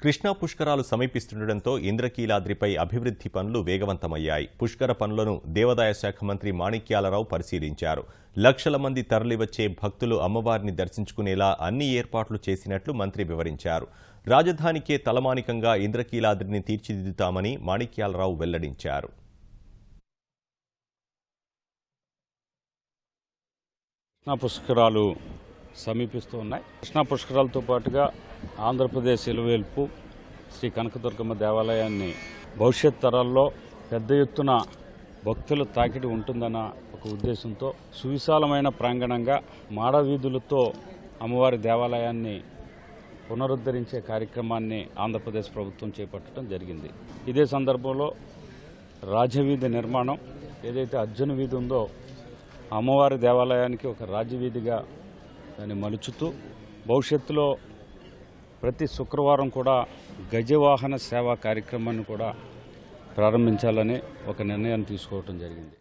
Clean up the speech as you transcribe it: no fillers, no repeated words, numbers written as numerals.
కృష్ణా పుష్కరాలు సమీపిస్తుండటంతో ఇంద్రకీలాద్రిపై అభివృద్ధి పనులు వేగవంతమయ్యాయి. పుష్కర పనులను దేవాదాయ శాఖ మంత్రి మాణిక్యాలరావు పరిశీలించారు. లక్షల మంది తరలివచ్చే భక్తులు అమ్మవారిని దర్శించుకునేలా అన్ని ఏర్పాట్లు చేసినట్లు మంత్రి వివరించారు. రాజధానికే తలమానికంగా ఇంద్రకీలాద్రిని తీర్చిదిద్దుతామని మాణిక్యాలరావు వెల్లడించారు. కృష్ణా పుష్కరాలు సమీపిస్తూ ఉన్నాయి. కృష్ణా పుష్కరాలతో పాటుగా ఆంధ్రప్రదేశ్ ఇలవేల్పు శ్రీ కనకదుర్గమ్మ దేవాలయాన్ని భవిష్యత్ తరాల్లో పెద్ద ఎత్తున భక్తుల తాకిడి ఉంటుందన్న ఒక ఉద్దేశంతో సువిశాలమైన ప్రాంగణంగా మాడవీధులతో అమ్మవారి దేవాలయాన్ని పునరుద్ధరించే కార్యక్రమాన్ని ఆంధ్రప్రదేశ్ ప్రభుత్వం చేపట్టడం జరిగింది. ఇదే సందర్భంలో రాజవీధి నిర్మాణం ఏదైతే అర్జున వీధి ఉందో అమ్మవారి దేవాలయానికి ఒక రాజవీధిగా దాన్ని మలుచుతూ భవిష్యత్తులో ప్రతి శుక్రవారం కూడా గజవాహన సేవా కార్యక్రమాన్ని కూడా ప్రారంభించాలని ఒక నిర్ణయాన్ని తీసుకోవడం జరిగింది.